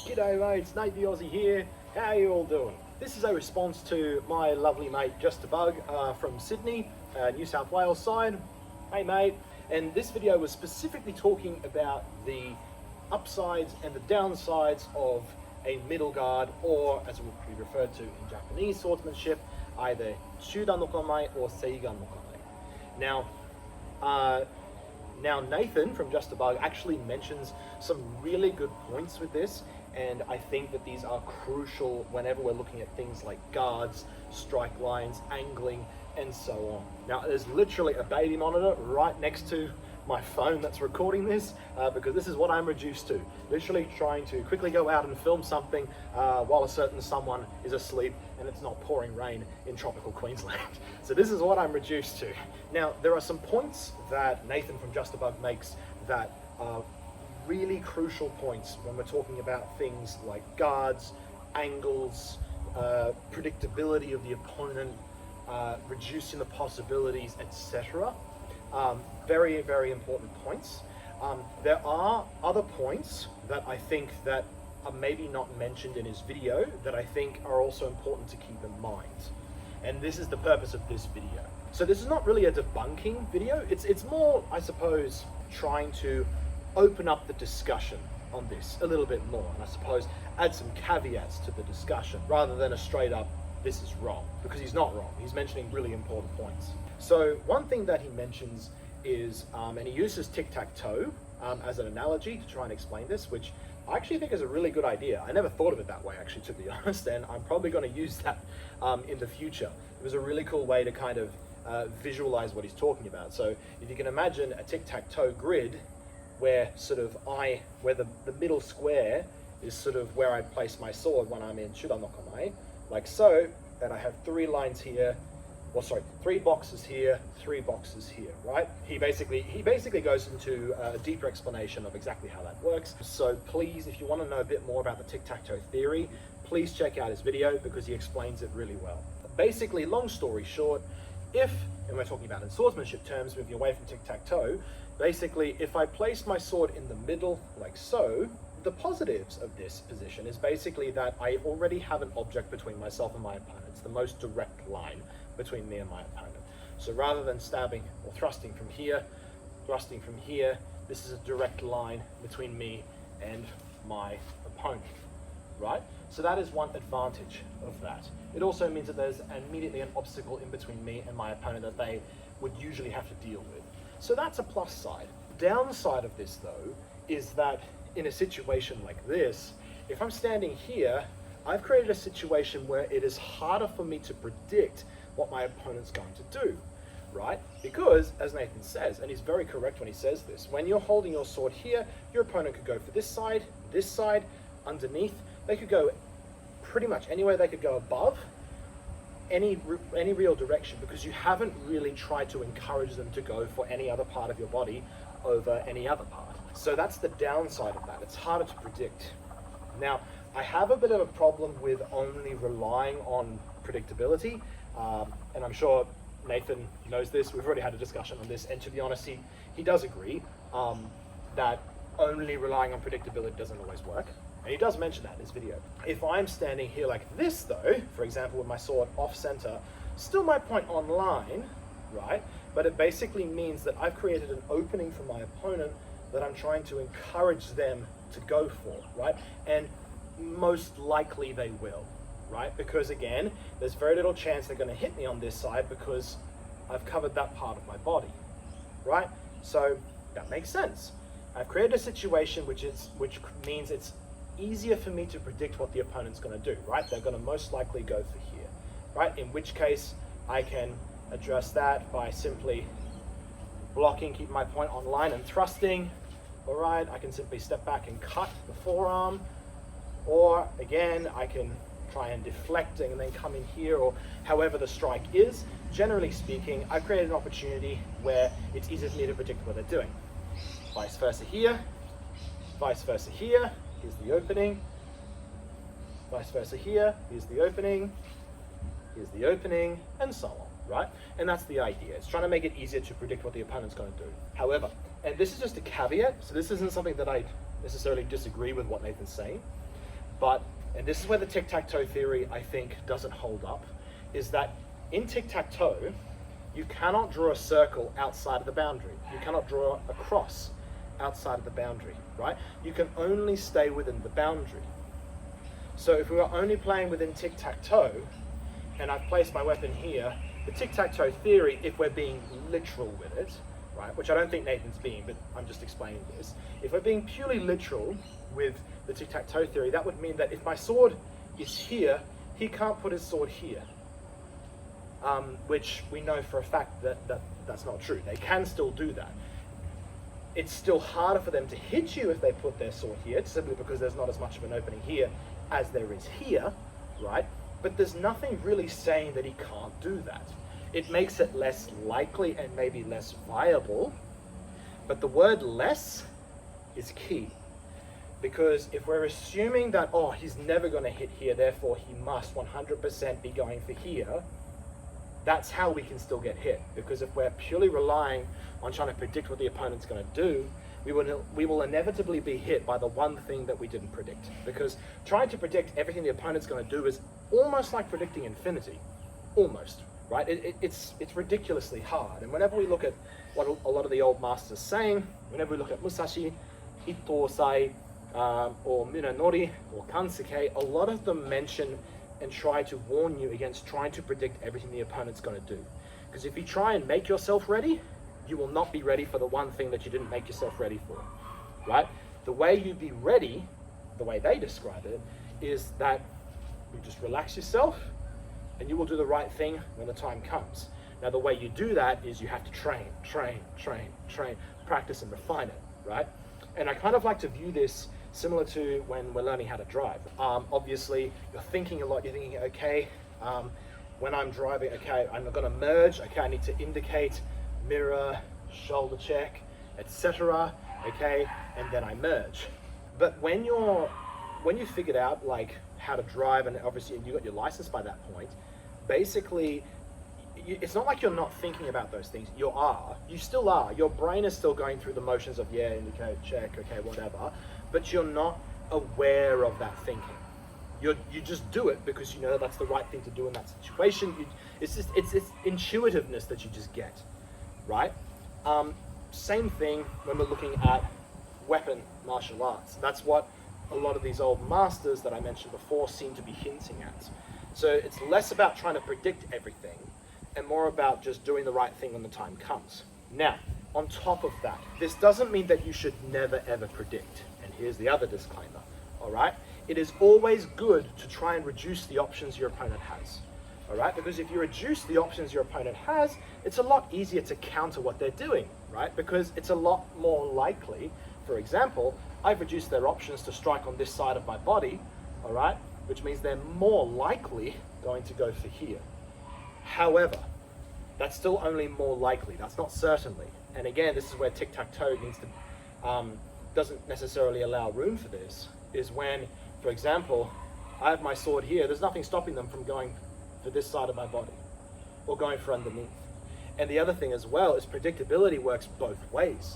G'day mates, Nate the Aussie here. How are you all doing? This is a response to my lovely mate Just a Bug from Sydney, New South Wales side. Hey mate. And this video was specifically talking about the upsides and the downsides of a middle guard, or as it would be referred to in Japanese swordsmanship, either Shudan no Kanmai or Seigan no Kanmai. Now Nathan from Just a Bug actually mentions some really good points with this, and I think that these are crucial whenever we're looking at things like guards, strike lines, angling, and so on. Now there's literally a baby monitor right next to my phone that's recording this, because this is what I'm reduced to. Literally trying to quickly go out and film something while a certain someone is asleep and it's not pouring rain in tropical Queensland. So this is what I'm reduced to. Now, there are some points that Nathan from Just a Bug makes that are really crucial points when we're talking about things like guards, angles, predictability of the opponent, reducing the possibilities, etc. Very, very important points. There are other points that I think that are maybe not mentioned in his video that I think are also important to keep in mind. And this is the purpose of this video. So this is not really a debunking video. It's more, I suppose, trying to open up the discussion on this a little bit more, and I suppose add some caveats to the discussion rather than a straight up this is wrong, because he's not wrong. He's mentioning really important points. So one thing that he mentions is, and he uses tic-tac-toe as an analogy to try and explain this, which I actually think is a really good idea. I never thought of it that way, actually, to be honest, and I'm probably going to use that in the future. It was a really cool way to kind of visualize what he's talking about. So if you can imagine a tic-tac-toe grid where where the middle square is sort of where I place my sword when I'm in Shudan no Kanmai, like so, and I have three lines here, three boxes here, three boxes here, right? He basically goes into a deeper explanation of exactly how that works. So please, if you want to know a bit more about the tic-tac-toe theory, please check out his video because he explains it really well. Basically, long story short, and we're talking about in swordsmanship terms, moving away from tic-tac-toe, basically, if I place my sword in the middle like so, the positives of this position is basically that I already have an object between myself and my opponent. It's the most direct line between me and my opponent. So rather than stabbing or thrusting from here, this is a direct line between me and my opponent, right? So that is one advantage of that. It also means that there's immediately an obstacle in between me and my opponent that they would usually have to deal with. So that's a plus side. Downside of this, though, is that in a situation like this, if I'm standing here, I've created a situation where it is harder for me to predict what my opponent's going to do, right? Because, as Nathan says, and he's very correct when he says this, when you're holding your sword here, your opponent could go for this side, underneath. They could go pretty much anywhere. They could go above, any real direction, because you haven't really tried to encourage them to go for any other part of your body over any other part. So that's the downside of that. It's harder to predict. Now, I have a bit of a problem with only relying on predictability, and I'm sure Nathan knows this. We've already had a discussion on this, and to be honest, he does agree that only relying on predictability doesn't always work. And he does mention that in his video. If I'm standing here like this though, for example, with my sword off center, still my point online, right? But it basically means that I've created an opening for my opponent that I'm trying to encourage them to go for, right? And most likely they will, right? Because again, there's very little chance they're gonna hit me on this side because I've covered that part of my body, right? So that makes sense. I've created a situation which means it's easier for me to predict what the opponent's going to do, right? They're going to most likely go for here, right? In which case I can address that by simply blocking, keep my point on line and thrusting. All right, I can simply step back and cut the forearm, or again, I can try and deflect and then come in here, or however the strike is. Generally speaking, I've created an opportunity where it's easier for me to predict what they're doing. Vice versa here, vice versa here. Here's the opening, vice versa here, here's the opening, and so on, right? And that's the idea. It's trying to make it easier to predict what the opponent's going to do. However, and this is just a caveat, so this isn't something that I necessarily disagree with what Nathan's saying, But, and this is where the tic-tac-toe theory, I think, doesn't hold up, is that in tic-tac-toe, you cannot draw a circle outside of the boundary. You cannot draw a cross outside of the boundary, right? You can only stay within the boundary. So if we were only playing within tic-tac-toe, and I've placed my weapon here, the tic-tac-toe theory, if we're being literal with it, right, which I don't think Nathan's being, but I'm just explaining this. If we're being purely literal with the tic-tac-toe theory, that would mean that if my sword is here, he can't put his sword here. Which we know for a fact that that's not true. They can still do that. It's still harder for them to hit you if they put their sword here, simply because there's not as much of an opening here as there is here, right? But there's nothing really saying that he can't do that. It makes it less likely and maybe less viable, but the word less is key. Because if we're assuming that, oh, he's never going to hit here, therefore he must 100% be going for here, that's how we can still get hit. Because if we're purely relying on trying to predict what the opponent's going to do, we will inevitably be hit by the one thing that we didn't predict. Because trying to predict everything the opponent's going to do is almost like predicting infinity. Almost, right? It's ridiculously hard. And whenever we look at what a lot of the old masters are saying, whenever we look at Musashi, Itosai, or Munenori, or Kansuke, a lot of them mention and try to warn you against trying to predict everything the opponent's going to do. Because if you try and make yourself ready, you will not be ready for the one thing that you didn't make yourself ready for, right? The way you be ready, the way they describe it, is that you just relax yourself and you will do the right thing when the time comes. Now, the way you do that is you have to train, practice and refine it, right? And I kind of like to view this similar to when we're learning how to drive. Obviously, you're thinking a lot. You're thinking, okay, when I'm driving, okay, I'm going to merge. Okay, I need to indicate, mirror, shoulder check, etc. Okay, and then I merge. But when you figured out like how to drive, and obviously you got your license by that point, basically, it's not like you're not thinking about those things. You still are. Your brain is still going through the motions of, yeah, indicate, check, okay, whatever. But you're not aware of that thinking. You just do it because you know that's the right thing to do in that situation. It's intuitiveness that you just get, right? Same thing when we're looking at weapon martial arts. That's what a lot of these old masters that I mentioned before seem to be hinting at. So it's less about trying to predict everything and more about just doing the right thing when the time comes. Now, on top of that, this doesn't mean that you should never ever predict. And here's the other disclaimer, all right? It is always good to try and reduce the options your opponent has, all right? Because if you reduce the options your opponent has, it's a lot easier to counter what they're doing, right? Because it's a lot more likely, for example, I've reduced their options to strike on this side of my body, all right? Which means they're more likely going to go for here. However, that's still only more likely. That's not certainly. And again, this is where tic-tac-toe needs to, doesn't necessarily allow room for this, is when, for example, I have my sword here, there's nothing stopping them from going for this side of my body or going for underneath. And the other thing as well is predictability works both ways.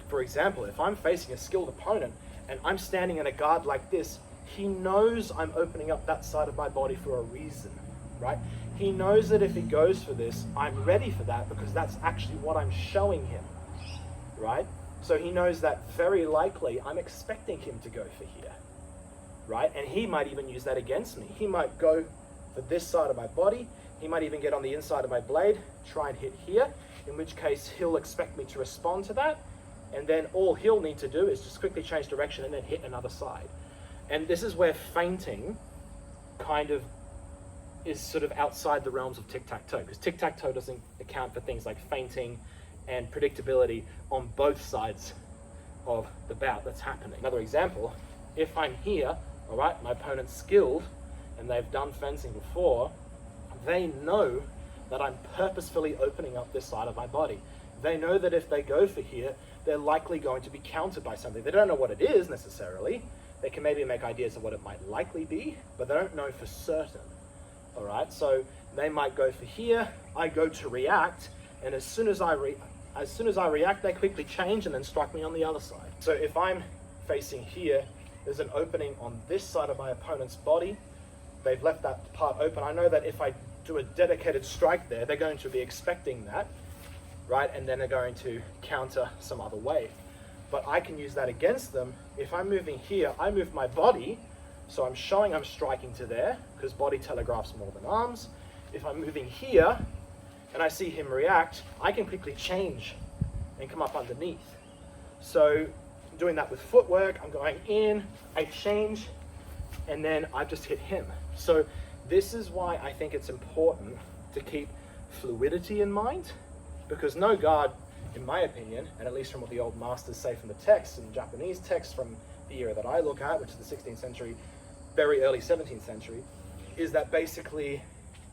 For example, if I'm facing a skilled opponent and I'm standing in a guard like this, he knows I'm opening up that side of my body for a reason, right? He knows that if he goes for this, I'm ready for that because that's actually what I'm showing him, right? So he knows that very likely I'm expecting him to go for here, right? And he might even use that against me. He might go for this side of my body. He might even get on the inside of my blade, try and hit here, in which case he'll expect me to respond to that. And then all he'll need to do is just quickly change direction and then hit another side. And this is where feinting kind of is sort of outside the realms of tic-tac-toe, because tic-tac-toe doesn't account for things like feinting and predictability on both sides of the bout that's happening. Another example, if I'm here, all right, my opponent's skilled and they've done fencing before, they know that I'm purposefully opening up this side of my body. They know that if they go for here, they're likely going to be countered by something. They don't know what it is necessarily. They can maybe make ideas of what it might likely be, but they don't know for certain. All right, so they might go for here, I go to react, and as soon as I react, they quickly change and then strike me on the other side. So if I'm facing here there's an opening on this side of my opponent's body. They've left that part open. I know that if I do a dedicated strike there, they're going to be expecting that, right? And then they're going to counter some other way. But I can use that against them. If I'm moving here, I move my body, so I'm showing I'm striking to there, because body telegraphs more than arms. If I'm moving here, and I see him react, I can quickly change and come up underneath. So doing that with footwork, I'm going in, I change, and then I've just hit him. So this is why I think it's important to keep fluidity in mind, because no guard, in my opinion, and at least from what the old masters say from the texts and Japanese texts from the era that I look at, which is the 16th century, very early 17th century, is that basically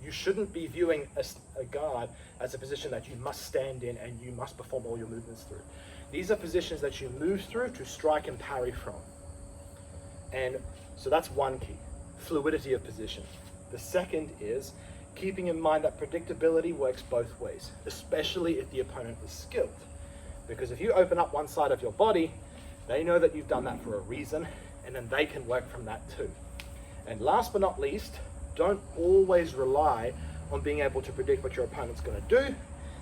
you shouldn't be viewing a guard as a position that you must stand in and you must perform all your movements through. These are positions that you move through to strike and parry from. And so that's one key, fluidity of position. The second is keeping in mind that predictability works both ways, especially if the opponent is skilled. Because if you open up one side of your body, they know that you've done that for a reason, and then they can work from that too. And last but not least, don't always rely on being able to predict what your opponent's going to do,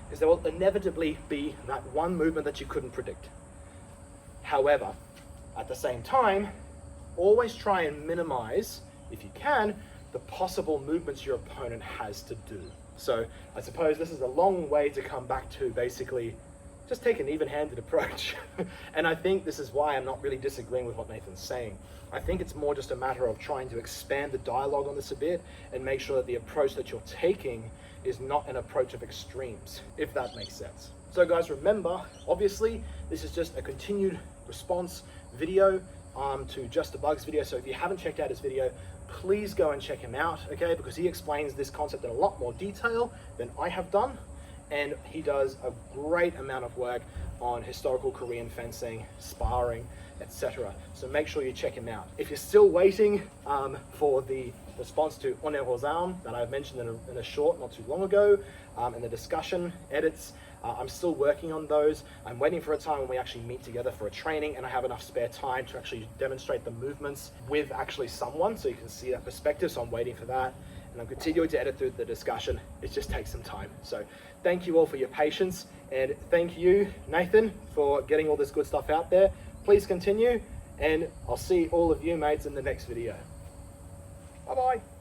because there will inevitably be that one movement that you couldn't predict. However, at the same time, always try and minimize, if you can, the possible movements your opponent has to do. So I suppose this is a long way to come back to basically just take an even-handed approach. And I think this is why I'm not really disagreeing with what Nathan's saying. I think it's more just a matter of trying to expand the dialogue on this a bit and make sure that the approach that you're taking is not an approach of extremes, if that makes sense. So guys, remember, obviously, this is just a continued response video to Just the Bugs video. So if you haven't checked out his video, please go and check him out, okay? Because he explains this concept in a lot more detail than I have done. And he does a great amount of work on historical Korean fencing, sparring, etc. So make sure you check him out. If you're still waiting for the response to Onerozan that I mentioned in a short not too long ago, and the discussion edits, I'm still working on those. I'm waiting for a time when we actually meet together for a training and I have enough spare time to actually demonstrate the movements with actually someone so you can see that perspective. So I'm waiting for that. And I'm continuing to edit through the discussion. It just takes some time. So thank you all for your patience, and thank you, Nathan, for getting all this good stuff out there. Please continue, and I'll see all of you mates in the next video. Bye-bye.